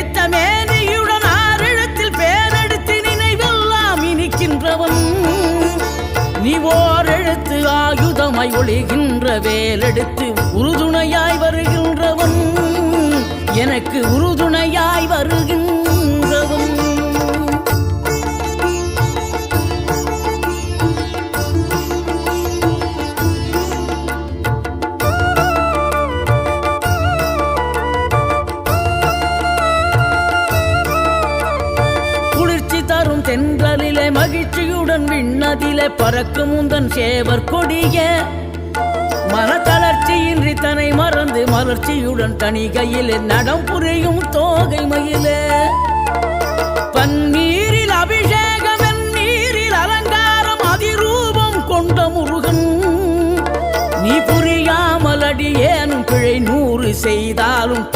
தேய்த்த மேனியுடன் ஆறெழுத்தில் பேரெடுத்து நினைவெல்லாம் இனிக்கின்றவன் நீ ஓரெழுத்து ஆயுதமாய் ஒளிகின்ற வேலெடுத்து உறுதுணையாய் வருகின்றவன் எனக்கு உறுதுணையாய் வருகின்றவன் தென்றலிலே மகிழ்ச்சியுடன் விண்ணதிலே பறக்கும் உந்தன் சேவர் கொடிய மனத்தளர்ச்சியின்றி தன்னை மறந்து மலர்ச்சியுடன் தனிகையிலே நடம் புரியும் தோகை மயிலே பன்னீரில் அபிஷேகம் நீரில் அலங்காரம் அதிரூபம் கொண்ட முருகன் நீ புரியாமல் அடியேனும் பிழை 100 செய்தாலும்